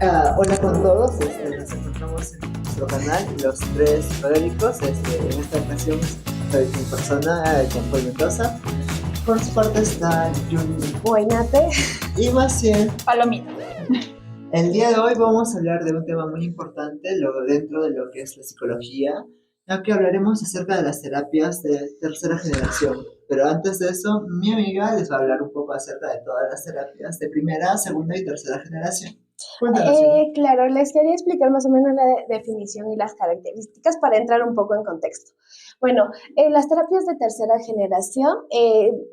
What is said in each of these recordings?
Hola con todos, nos encontramos en nuestro canal, Los Tres Fedéricos. En esta ocasión soy mi persona, Jean-Paul Mendoza. Por su parte está Juni Buenate. y Maciel. Palomita. El día de hoy vamos a hablar de un tema muy importante dentro de lo que es la psicología, ya que hablaremos acerca de las terapias de tercera generación. Pero antes de eso, mi amiga les va a hablar un poco acerca de todas las terapias de primera, segunda y tercera generación. Claro, les quería explicar más o menos la definición y las características para entrar un poco en contexto. Bueno, las terapias de tercera generación,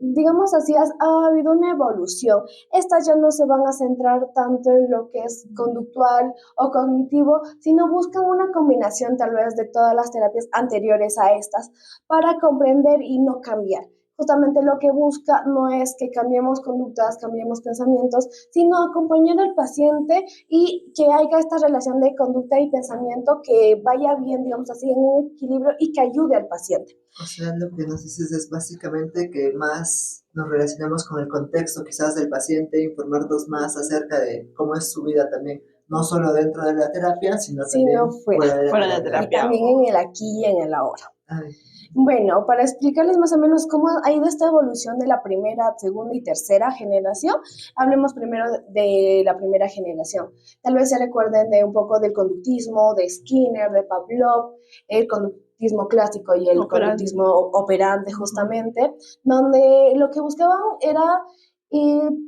digamos así, ha habido una evolución. Estas ya no se van a centrar tanto en lo que es conductual o cognitivo, sino buscan una combinación tal vez de todas las terapias anteriores a estas para comprender y no cambiar. Justamente lo que busca no es que cambiemos conductas, cambiemos pensamientos, sino acompañar al paciente y que haya esta relación de conducta y pensamiento que vaya bien, digamos así, en un equilibrio y que ayude al paciente. O sea, lo que nos dices es básicamente que más nos relacionamos con el contexto quizás del paciente, informarnos más acerca de cómo es su vida también, no solo dentro de la terapia, sino también fuera de la terapia. Y también en el aquí y en el ahora. Ay. Bueno, para explicarles más o menos cómo ha ido esta evolución de la primera, segunda y tercera generación, hablemos primero de la primera generación. Tal vez se recuerden de un poco del conductismo, de Skinner, de Pavlov, el conductismo clásico y el conductismo operante justamente, donde lo que buscaban era,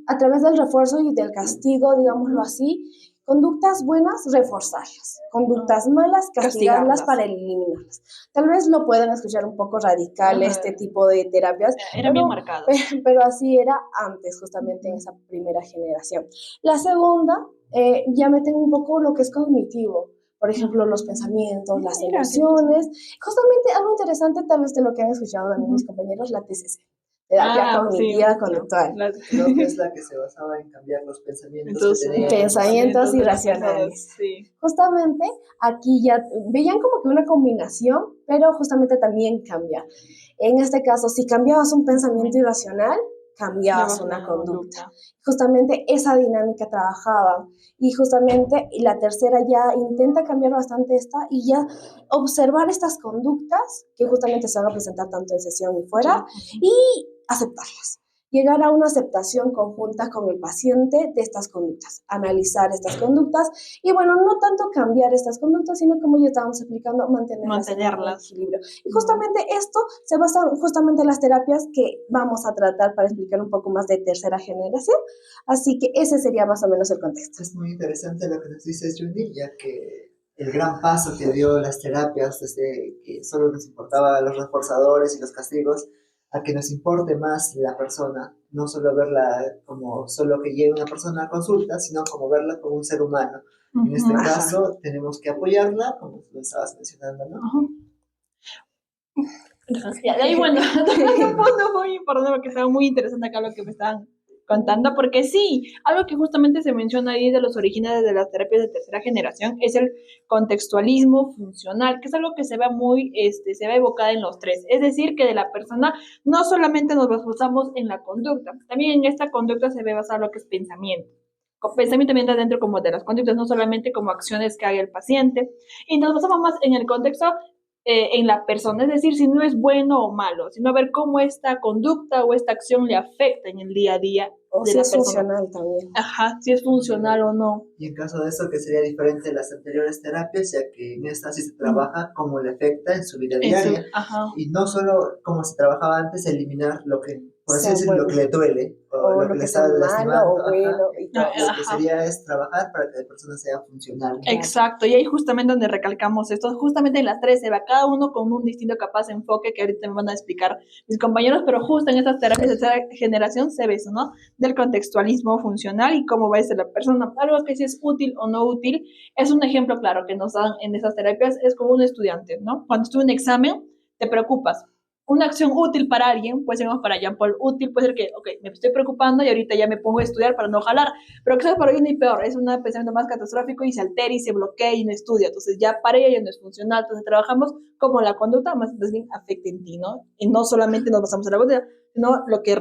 a través del refuerzo y del castigo, digámoslo así, conductas buenas, reforzarlas. Conductas malas, castigarlas para eliminarlas. Tal vez lo puedan escuchar un poco radical este tipo de terapias. Era bien marcado. Pero así era antes, justamente en esa primera generación. La segunda, ya meten un poco lo que es cognitivo. Por ejemplo, los pensamientos, las emociones. Justamente algo interesante tal vez de lo que han escuchado también mis compañeros, la TCC. Terapia cognitiva conductual. Creo que es la que se basaba en cambiar los pensamientos que tenían. Pensamientos irracionales. Sí. Justamente aquí ya veían como que una combinación, pero justamente también cambia. En este caso, si cambiabas un pensamiento irracional, cambiabas una conducta. Justamente esa dinámica trabajaba. Y justamente la tercera ya intenta cambiar bastante esta y ya observar estas conductas que justamente se van a presentar tanto en sesión y fuera y aceptarlas. Llegar a una aceptación conjunta con el paciente de estas conductas, analizar estas conductas y bueno, no tanto cambiar estas conductas, sino como ya estábamos explicando, mantenerlas en equilibrio. Y justamente esto se basa justamente en las terapias que vamos a tratar para explicar un poco más de tercera generación, así que ese sería más o menos el contexto. Es muy interesante lo que nos dices, Juni, ya que el gran paso que dio las terapias desde que solo nos importaban los reforzadores y los castigos, a que nos importe más la persona, no solo verla como solo que llegue una persona a consulta, sino como verla como un ser humano. En este caso, tenemos que apoyarla, como tú estabas mencionando, ¿no? De ahí, bueno, un punto muy importante porque estaba muy interesante acá lo que me estaban contando, porque sí, algo que justamente se menciona ahí de los orígenes de las terapias de tercera generación es el contextualismo funcional, que es algo que se ve muy, se ve evocada en los tres, es decir, que de la persona no solamente nos basamos en la conducta, también en esta conducta se ve basado lo que es pensamiento. Pensamiento también está dentro como de las conductas, no solamente como acciones que haga el paciente, y nos basamos más en el contexto en la persona, es decir, si no es bueno o malo, sino ver cómo esta conducta o esta acción le afecta en el día a día. O si es funcional también. Ajá, si es funcional o no. Y en caso de eso, que sería diferente de las anteriores terapias, ya que en esta sí se trabaja cómo le afecta en su vida diaria. Y no solo como se trabajaba antes, eliminar lo que, por así decirlo, lo que le duele, o lo que le está lastimando. Lo que sería es trabajar para que la persona sea funcional. Exacto, y ahí justamente donde recalcamos esto, justamente en las tres se va cada uno con un distinto capaz enfoque que ahorita me van a explicar mis compañeros, pero justo en estas terapias de tercera generación se ve eso, ¿no? Del contextualismo funcional y cómo va a ser la persona. Algo que si es útil o no útil, es un ejemplo claro que nos dan en esas terapias, es como un estudiante, ¿no? Cuando estuve en un examen, te preocupas. Una acción útil para alguien, puede ser para Jean-Paul, útil puede ser que, ok, me estoy preocupando y ahorita ya me pongo a estudiar para no jalar, pero quizás para hoy ni peor, es un pensamiento más catastrófico y se altera y se bloquea y no estudia, entonces ya para ella ya no es funcional, entonces trabajamos como la conducta más bien afecta en ti, ¿no? Y no solamente nos basamos en la conducta, sino lo que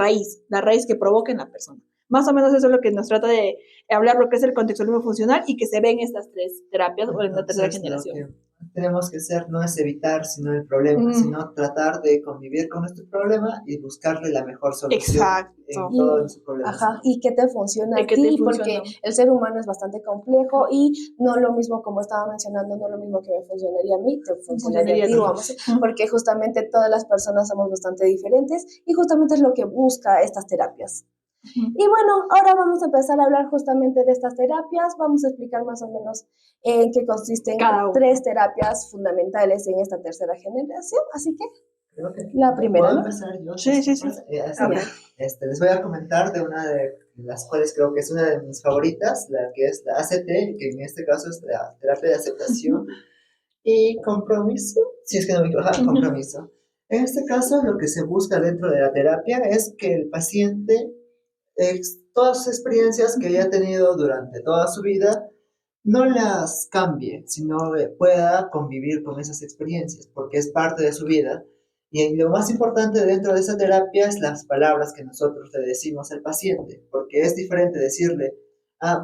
la raíz que provoca en la persona. Más o menos eso es lo que nos trata de hablar, lo que es el contextualismo funcional y que se ve en estas tres terapias o en la tercera generación. Lo que tenemos que hacer no es evitar sino el problema, sino tratar de convivir con nuestro problema y buscarle la mejor solución. Exacto. En todos los problemas. Ajá, y qué te funciona a ti, porque el ser humano es bastante complejo y no lo mismo, como estaba mencionando, no lo mismo que me funcionaría a mí, te funcionaría a ti, vamos, porque justamente todas las personas somos bastante diferentes y justamente es lo que busca estas terapias. Y bueno, ahora vamos a empezar a hablar justamente de estas terapias, vamos a explicar más o menos en qué consisten tres terapias fundamentales en esta tercera generación, así que la primera, ¿puedo empezar yo? Sí. Les voy a comentar de una de las cuales creo que es una de mis favoritas, la que es la ACT, que en este caso es la terapia de aceptación y compromiso, si es que no me equivoco, compromiso. En este caso, lo que se busca dentro de la terapia es que el paciente, todas las experiencias que haya tenido durante toda su vida, no las cambie, sino pueda convivir con esas experiencias, porque es parte de su vida. Y lo más importante dentro de esa terapia es las palabras que nosotros le decimos al paciente, porque es diferente decirle,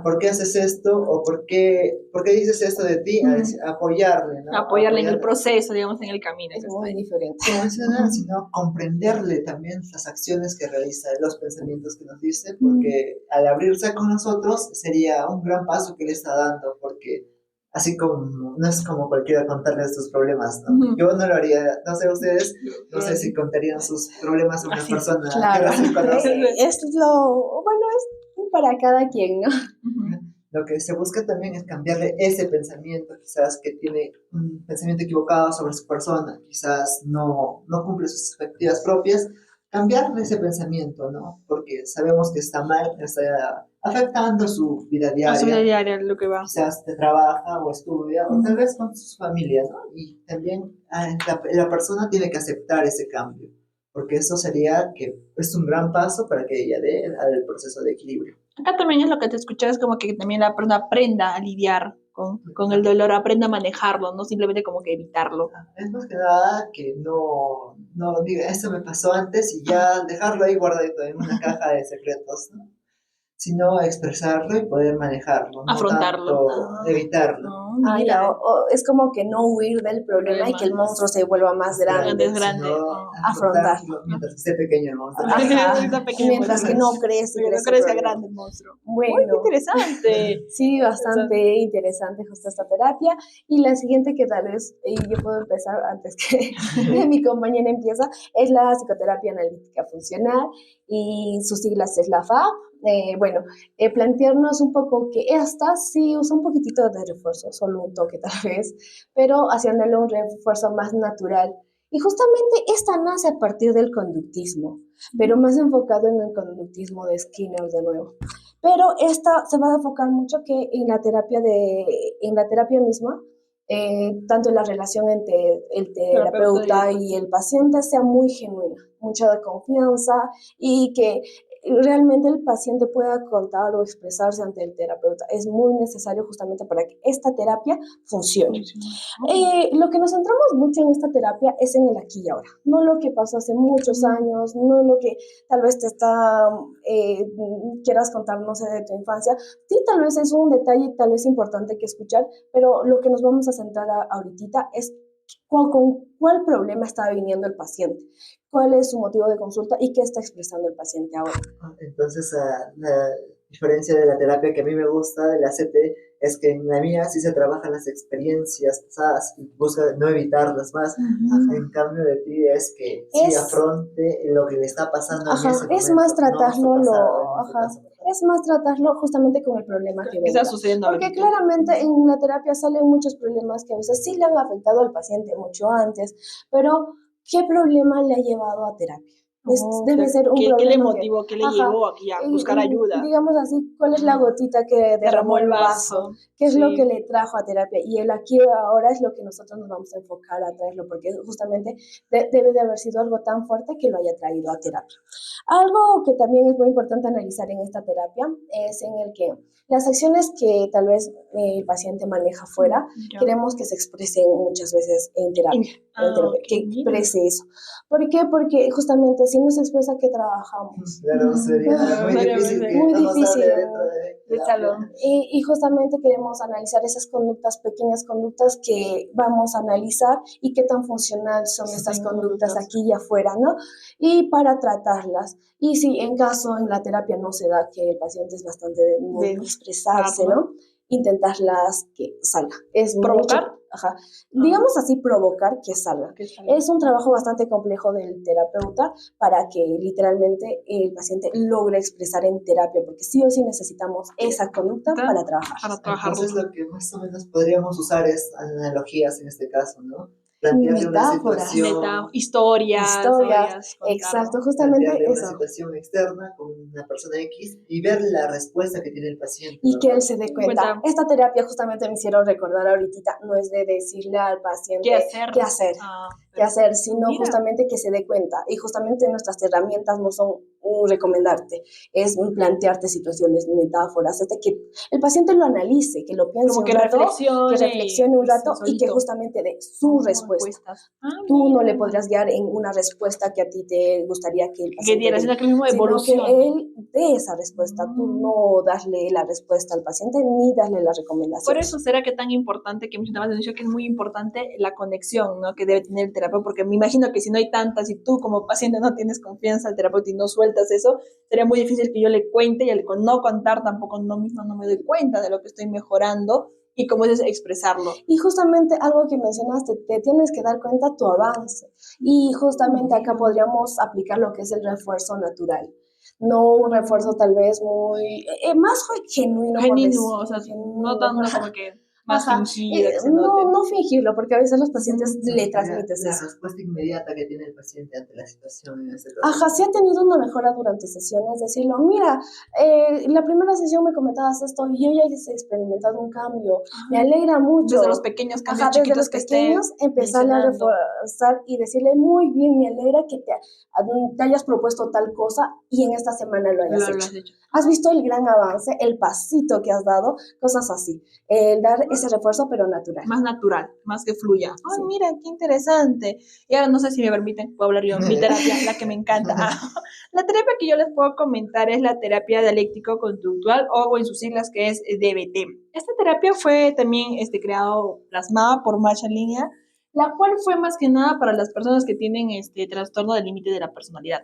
¿por qué haces esto? O ¿por qué dices esto de ti? Apoyarle, ¿no? Apoyarle en el proceso, digamos, en el camino. Es muy diferente. Sino comprenderle también las acciones que realiza, los pensamientos que nos dice, porque al abrirse con nosotros sería un gran paso que le está dando, porque así como no es como cualquiera contarle sus problemas, ¿no? Yo no lo haría, no sé ustedes, no sé si contarían sus problemas a una persona. Claro, es para cada quien, ¿no? Lo que se busca también es cambiarle ese pensamiento, quizás que tiene un pensamiento equivocado sobre su persona, quizás no cumple sus expectativas propias, cambiarle ese pensamiento, ¿no? Porque sabemos que está mal, está afectando su vida diaria. Su vida diaria, lo que va. Quizás te trabaja o estudia, o tal vez con su familia, ¿no? Y también la persona tiene que aceptar ese cambio, porque eso sería que es un gran paso para que ella dé el proceso de equilibrio. Acá también es lo que te escuché, es como que también la persona aprenda a lidiar con el dolor, aprenda a manejarlo, no simplemente como que evitarlo. Es más que nada que no diga, esto me pasó antes y ya dejarlo ahí guardadito en una caja de secretos, ¿no? Sino expresarlo y poder manejarlo, no afrontarlo, tanto evitarlo. Es como que no huir del problema y que el monstruo se vuelva más grande. Sino afrontarlo mientras esté pequeño el monstruo. Mientras que no crece. No crezca grande el monstruo. Bueno, muy interesante. Sí, bastante interesante justo esta terapia. Y la siguiente que tal vez yo puedo empezar antes que mi compañera empieza, es la psicoterapia analítica funcional y sus siglas es la FAP. Plantearnos un poco que esta sí usa un poquitito de refuerzo, solo un toque tal vez, pero haciéndole un refuerzo más natural. Y justamente esta nace a partir del conductismo, pero más enfocado en el conductismo de Skinner de nuevo. Pero esta se va a enfocar mucho que en la terapia misma, tanto la relación entre el terapeuta y el paciente sea muy genuina, mucha confianza y que realmente el paciente pueda contar o expresarse ante el terapeuta. Es muy necesario justamente para que esta terapia funcione. Lo que nos centramos mucho en esta terapia es en el aquí y ahora, no lo que pasó hace muchos años, no en lo que tal vez quieras contar, no sé, de tu infancia. Sí, tal vez es un detalle tal vez importante que escuchar, pero lo que nos vamos a centrar ahorita es con cuál problema está viniendo el paciente, cuál es su motivo de consulta y qué está expresando el paciente ahora. Entonces, la diferencia de la terapia que a mí me gusta, de la CT, es que en la mía sí se trabajan las experiencias pasadas y busca no evitarlas más. En cambio de ti es que sí afronte lo que le está pasando en ese momento. Es más tratarlo, es más tratarlo justamente con el problema que venga. Porque claramente en la terapia salen muchos problemas que a veces sí le han afectado al paciente mucho antes, pero ¿qué problema le ha llevado a terapia? Debe ser un problema. ¿Qué le motivó? ¿Qué le llevó aquí a buscar ayuda? Digamos así, ¿cuál es la gotita que derramó el vaso? ¿Qué es lo que le trajo a terapia? Y el aquí ahora es lo que nosotros nos vamos a enfocar a traerlo, porque justamente debe de haber sido algo tan fuerte que lo haya traído a terapia. Algo que también es muy importante analizar en esta terapia es en el que las acciones que tal vez el paciente maneja fuera, queremos que se expresen muchas veces en terapia, que exprese eso. ¿Por qué? Porque justamente si no se expresa, ¿qué trabajamos? Claro, sería muy difícil que Muy no nos difícil, hable ¿no? dentro de De la salón. Y justamente queremos analizar esas conductas, pequeñas conductas que vamos a analizar y qué tan funcional son Sí, estas son conductas conductas. aquí y afuera, ¿no? Y para tratarlas. Y si en caso en la terapia no se da, que el paciente es bastante de no De expresarse, hablar. ¿no? Intentarlas que salga. Es ¿Provocar? mucho, digamos así, provocar que salga. Que salga. Es un trabajo bastante complejo del terapeuta para que literalmente el paciente logre expresar en terapia, porque sí o sí necesitamos esa conducta para trabajar. Para trabajarlo. Entonces lo que más o menos podríamos usar es analogías en este caso, ¿no? Plantearle una Metáforas. situación, Historias, Exacto, contarlo. justamente plantearle una eso. situación externa con una persona X y ver la respuesta que tiene el paciente. Y que ¿verdad? él se dé cuenta. Esta terapia justamente me hicieron recordar ahorita, no es de decirle al paciente ¿Qué hacer? qué hacer, qué hacer, sino justamente que se dé cuenta. Y justamente nuestras herramientas no son recomendarte, es plantearte situaciones, metáforas, hasta que el paciente lo analice, que lo piense Como un rato, que reflexione un rato y que solito. justamente dé su respuesta. Tú no le podrás guiar en una respuesta que a ti te gustaría que el paciente diera, sino que él mismo evolucione. que él dé esa respuesta. Tú no darle la respuesta al paciente ni darle la recomendación. Por eso será que tan importante que mencionabas de inicio, que es muy importante la conexión, ¿no? Que debe tener el terapeuta, porque me imagino que si no hay tantas, si tú como paciente no tienes confianza al terapeuta y no sueltas eso, sería muy difícil que yo le cuente y al no contar tampoco no misma no me doy cuenta de lo que estoy mejorando y cómo es expresarlo. Y justamente algo que mencionaste, te tienes que dar cuenta tu avance. Y justamente acá podríamos aplicar lo que es el refuerzo natural. No un refuerzo tal vez muy, más genuino. Genuino, o sea, no tanto como que más fingido, que se note. No fingirlo, porque a veces los pacientes le transmites la eso. respuesta inmediata que tiene el paciente ante la situación en ese caso. Si ha tenido una mejora durante sesiones, decirlo, mira, la primera sesión me comentabas esto y yo ya he experimentado un cambio, me alegra mucho. Desde los pequeños cambios chiquitos desde los que pequeños, empezarle a reforzar y decirle, muy bien, me alegra que te hayas propuesto tal cosa y en esta semana lo hayas hecho. Has visto el gran avance, el pasito que has dado, cosas así. Dar ese refuerzo, pero natural. Más natural, más que fluya. Ay, mira, qué interesante. Y ahora no sé si me permiten, puedo hablar yo, mi terapia, la que me encanta. La terapia que yo les puedo comentar es la terapia dialéctico-conductual o en sus siglas que es DBT. Esta terapia fue también plasmada por Masha Linea, la cual fue más que nada para las personas que tienen trastorno del límite de la personalidad.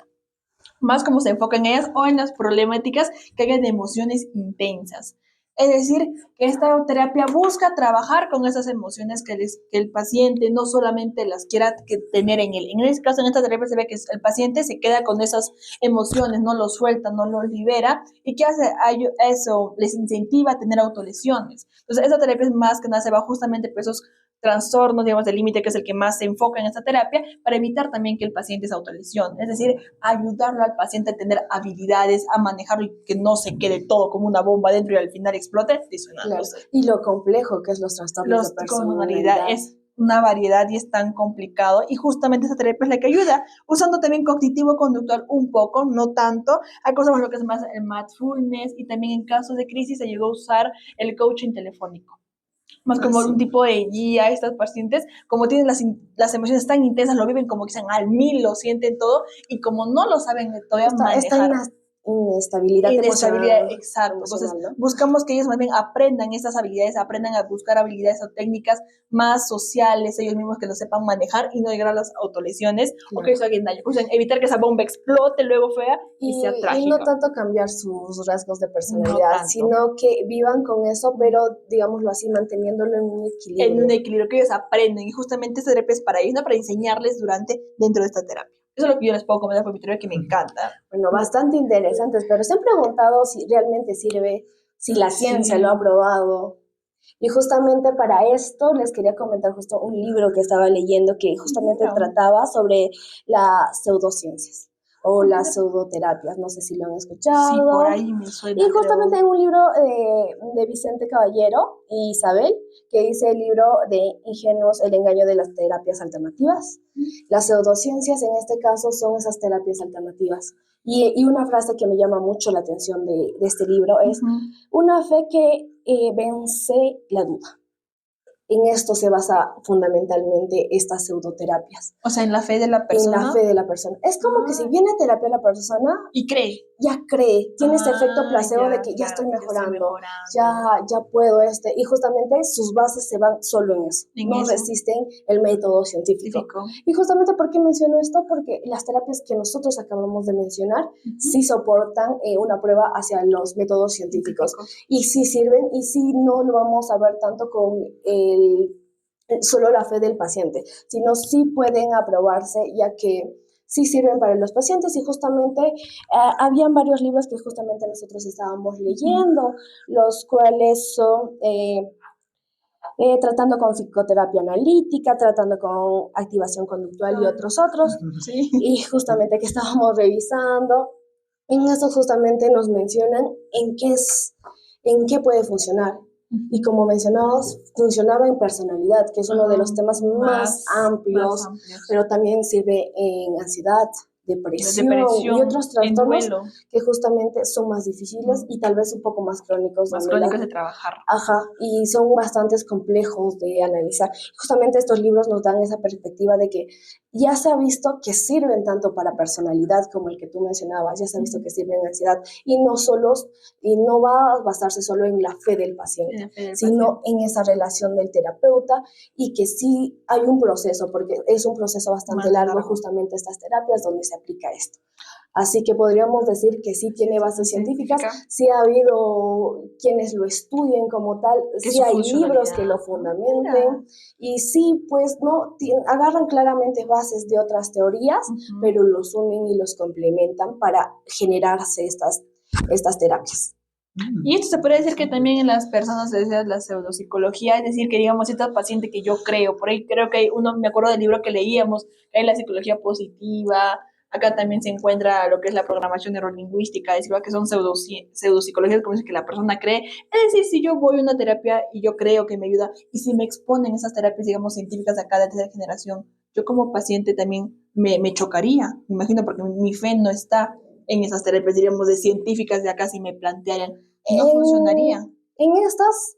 Más como se enfoca en ellas o en las problemáticas que hayan de emociones intensas. Es decir, que esta terapia busca trabajar con esas emociones que el paciente no solamente las quiera tener en él. En este caso, en esta terapia se ve que el paciente se queda con esas emociones, no lo suelta, no lo libera. ¿Y qué hace? Eso les incentiva a tener autolesiones. Entonces, esta terapia es más que nada se va justamente por esos trastornos, digamos, del límite, que es el que más se enfoca en esta terapia, para evitar también que el paciente se autolesione. Es decir, ayudarlo al paciente a tener habilidades, a manejarlo y que no se quede todo como una bomba dentro y al final explote disonándose. Claro. Y lo complejo que es los trastornos de personalidad. Es una variedad y es tan complicado, y justamente esta terapia es la que ayuda, usando también cognitivo-conductual un poco, no tanto. Hay cosas más lo que es más el mindfulness, y también en casos de crisis se llegó a usar el coaching telefónico. Más como un tipo de guía a estas pacientes, como tienen las emociones tan intensas, lo viven como que sean al 1000, lo sienten todo, y como no lo saben todavía manejar. Inestabilidad emocional. Exacto. Entonces, buscamos que ellos más bien aprendan estas habilidades, aprendan a buscar habilidades o técnicas más sociales, ellos mismos que lo sepan manejar y no llegar a las autolesiones o que eso haga daño. O sea, evitar que esa bomba explote luego fea y sea trágica. Y no tanto cambiar sus rasgos de personalidad, sino que vivan con eso, pero digámoslo así, manteniéndolo en un equilibrio. En un equilibrio, que ellos aprenden, y justamente esta terapia es para ellos, no para enseñarles dentro de esta terapia. Eso es lo que yo les puedo comentar por mi terapia, que me encanta. Bueno, bastante interesantes, pero se han preguntado si realmente sirve, si la ciencia lo ha probado. Y justamente para esto les quería comentar justo un libro que estaba leyendo que justamente trataba sobre las pseudociencias o las pseudoterapias, no sé si lo han escuchado. Sí, por ahí me suena. Y justamente en un libro de Vicente Caballero y Isabel, que dice el libro de Ingenuos, el engaño de las terapias alternativas. Las pseudociencias en este caso son esas terapias alternativas. Y una frase que me llama mucho la atención de este libro es una fe que vence la duda. En esto se basa fundamentalmente estas pseudoterapias. O sea, en la fe de la persona. En la fe de la persona. Es como que si viene a terapia la persona y cree. Ya cree, tiene ese efecto placebo de que ya estoy mejorando, ya puedo y justamente sus bases se van solo en eso, no resisten el método científico. Y justamente ¿por qué menciono esto? Porque las terapias que nosotros acabamos de mencionar sí soportan una prueba hacia los métodos científicos y sí sirven y sí no lo vamos a ver tanto con solo la fe del paciente, sino sí pueden aprobarse ya que sí sirven para los pacientes y justamente habían varios libros que justamente nosotros estábamos leyendo, los cuales son tratando con psicoterapia analítica, tratando con activación conductual y otros, sí. Y justamente que estábamos revisando, en eso justamente nos mencionan en qué puede funcionar. Y como mencionamos, funcionaba en personalidad, que es uno de los temas más amplios, pero también sirve en ansiedad, depresión y otros trastornos que justamente son más difíciles y tal vez un poco más crónicos. Más crónicos de trabajar. Ajá, y son bastante complejos de analizar. Justamente estos libros nos dan esa perspectiva de que ya se ha visto que sirven tanto para personalidad como el que tú mencionabas, ya se ha visto que sirven en ansiedad y no va a basarse solo en la fe del paciente, sino en esa relación del terapeuta y que sí hay un proceso, porque es un proceso bastante largo justamente estas terapias donde se aplica esto. Así que podríamos decir que sí tiene bases científicas, sí ha habido quienes lo estudien como tal, sí hay libros que lo fundamenten y sí, pues, no agarran claramente bases de otras teorías, pero los unen y los complementan para generarse estas terapias. Y esto se puede decir que también en las personas de la pseudopsicología, es decir, que digamos, esta paciente que yo creo, por ahí creo que hay me acuerdo del libro que leíamos, que hay la psicología positiva. Acá también se encuentra lo que es la programación neurolingüística, es igual que son pseudopsicologías, como dice que la persona cree. Es decir, si yo voy a una terapia y yo creo que me ayuda, y si me exponen esas terapias, digamos, científicas de acá de tercera generación, yo como paciente también me chocaría, me imagino, porque mi fe no está en esas terapias, diríamos, de científicas de acá, si me plantearan, no funcionaría. En estas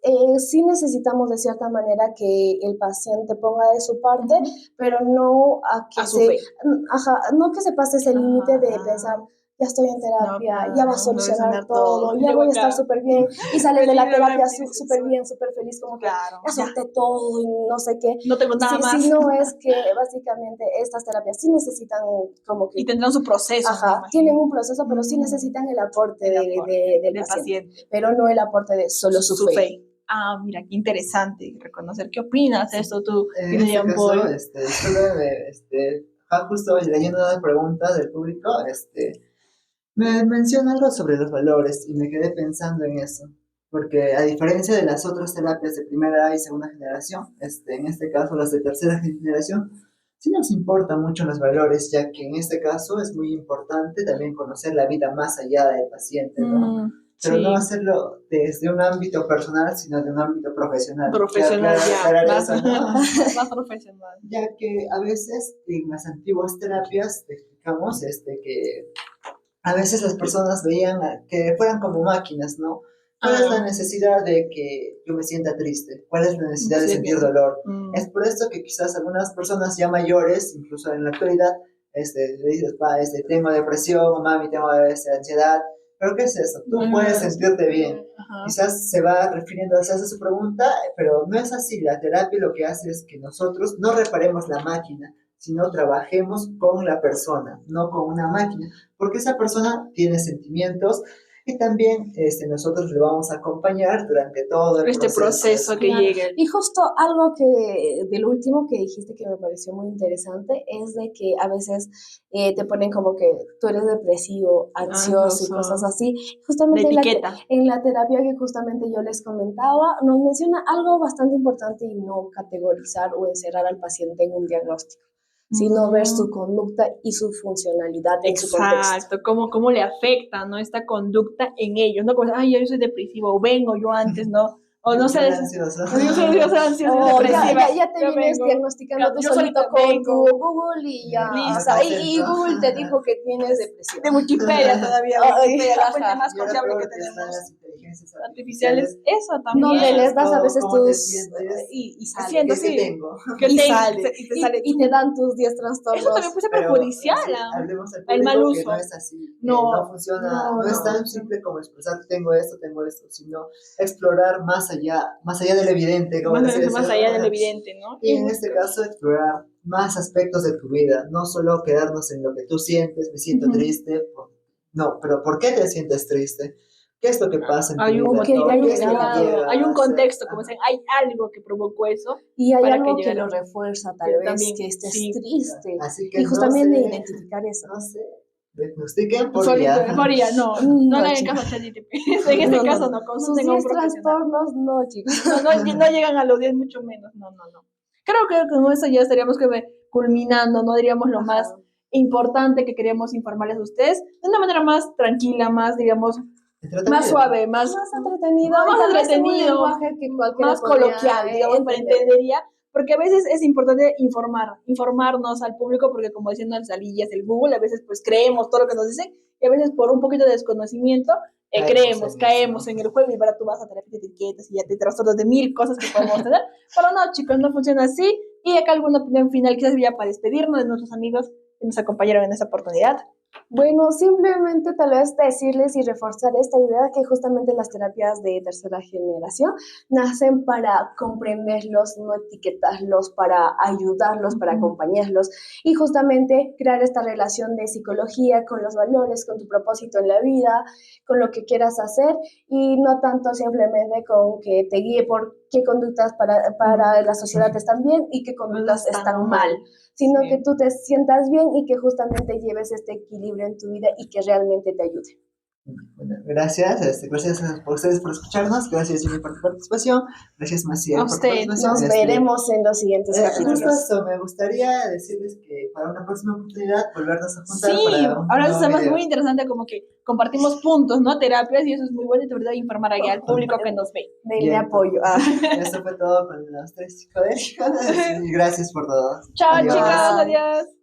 sí necesitamos de cierta manera que el paciente ponga de su parte, pero no no que se pase ese límite de pensar, ya estoy en terapia, ya va a solucionar todo, ya voy a estar súper bien, y sales de la terapia súper bien, súper feliz, como que ya solté todo y no sé qué. No tengo nada más. Sí, no es que básicamente estas terapias sí necesitan como que... Y tendrán su proceso. Tienen un proceso, pero sí necesitan el aporte del paciente, pero no el aporte de solo su fe. Ah, mira, qué interesante reconocer. ¿Qué opinas de esto tú? En este caso, justo leyendo una pregunta del público, me menciona algo sobre los valores y me quedé pensando en eso, porque a diferencia de las otras terapias de primera y segunda generación, en este caso las de tercera generación, sí nos importan mucho los valores, ya que en este caso es muy importante también conocer la vida más allá del paciente, ¿no? Pero no hacerlo desde un ámbito personal, sino de un ámbito profesional. Más profesional. Ya que a veces en las antiguas terapias te explicamos que a veces las personas veían que fueran como máquinas, ¿no? ¿Cuál es la necesidad de que yo me sienta triste? ¿Cuál es la necesidad de sentir dolor? Es por esto que quizás algunas personas ya mayores, incluso en la actualidad, le dices, tengo depresión, mami, tengo ansiedad. ¿Pero qué es eso? Tú puedes sentirte bien. Quizás se va refiriendo a su pregunta, pero no es así. La terapia lo que hace es que nosotros no reparemos la máquina, sino trabajemos con la persona, no con una máquina, porque esa persona tiene sentimientos y también nosotros le vamos a acompañar durante todo el proceso que llegue. Y justo algo del último que dijiste que me pareció muy interesante es de que a veces te ponen como que tú eres depresivo, ansioso y cosas así. Justamente en la terapia que justamente yo les comentaba, nos menciona algo bastante importante y no categorizar o encerrar al paciente en un diagnóstico, sino ver su conducta y su funcionalidad en su contexto. Exacto, cómo le afecta, ¿no? Esta conducta en ellos, ¿no? Como, yo soy depresivo, o vengo yo antes, ¿no? O no sé, Soy ansioso. yo soy ansiosa, Oh, depresiva. ya te Yo vienes vengo. diagnosticando tú Yo solito solita con vengo. tu Google y ya. Listo. O sea, y Google te dijo que tienes depresión. De Wikipedia todavía, Ay, Wikipedia, la ajá. fuente más Y ahora confiable que peor que están tenemos. las inteligencias Artificiales, eso Donde también. les das a ¿Cómo- veces cómo te tus... sientes? Y sale. Siento, ¿Qué sí. tengo? Que Y te, sale. y te sale Y te dan tus 10 trastornos. Eso también puede ser Pero, perjudicial. sí, ¿Ah? hablemos al El mal público que uso. no es así, que No, no funciona, no, no es no. tan simple como expresar tengo esto, sino explorar más allá del evidente, como Más, decía más César. allá del evidente, ¿no? Y en este caso explorar más aspectos de tu vida, no solo quedarnos en lo que tú sientes, me siento Ujú. triste, no, pero ¿por qué te sientes triste? ¿Qué es lo que pasa en tu Hay un vida? motivo, hay un ¿Qué es lo que llegado, llega hay un a ser? contexto, como dicen, hay algo que provocó eso. Y hay para algo que que llegara. lo refuerza, tal Que vez, también, que estés sí. triste. Así que Y no justamente sé, identificar eso. no sé, diagnostiquen por Solito, ya. euforia, no, No, no le hagan chicos. caso a ChatGPT. En este caso no, Sus consulten a un 10 profesional. trastornos, no, chicos. No llegan a los 10, mucho menos, no. Creo que con eso ya estaríamos culminando, no diríamos lo más Ajá. importante que queríamos informarles a ustedes, de una manera más tranquila, más, digamos, Entretenido. más suave, más entretenido. más y tal vez en un entretenido, lenguaje que cualquiera más podría, coloquial, digamos, para entender. entendería, porque a veces es importante informarnos al público, porque como decían las salillas, el Google, a veces pues creemos todo lo que nos dicen, y a veces por un poquito de desconocimiento caemos en el juego, y para tú vas a terapia de etiquetas y ya te trastornas de 1000 cosas que podemos tener, pero no, chicos, no funciona así, y acá alguna opinión final quizás ya para despedirnos de nuestros amigos que nos acompañaron en esta oportunidad. Bueno, simplemente tal vez decirles y reforzar esta idea que justamente las terapias de tercera generación nacen para comprenderlos, no etiquetarlos, para ayudarlos, para acompañarlos y justamente crear esta relación de psicología con los valores, con tu propósito en la vida, con lo que quieras hacer y no tanto simplemente con que te guíe por qué conductas para la sociedad están bien y qué conductas están mal, sino Sí. que tú te sientas bien y que justamente lleves este equilibrio en tu vida y que realmente te ayude. Bueno, gracias por ustedes por escucharnos, gracias Jimmy por tu participación, gracias Maciel A por tu usted, participación. Nos veremos en los siguientes Justo capítulos. eso, me gustaría decirles que para una próxima oportunidad volvernos a juntar Sí, para un ahora nuevo es más video. muy interesante como que compartimos puntos, ¿no? Terapias y eso es muy bueno y de verdad informar allá al público que nos ve. Denle Bien, apoyo. Eso fue todo con los tres psicodélicos y gracias por todo. Chao, Adiós. chicas, Bye. adiós.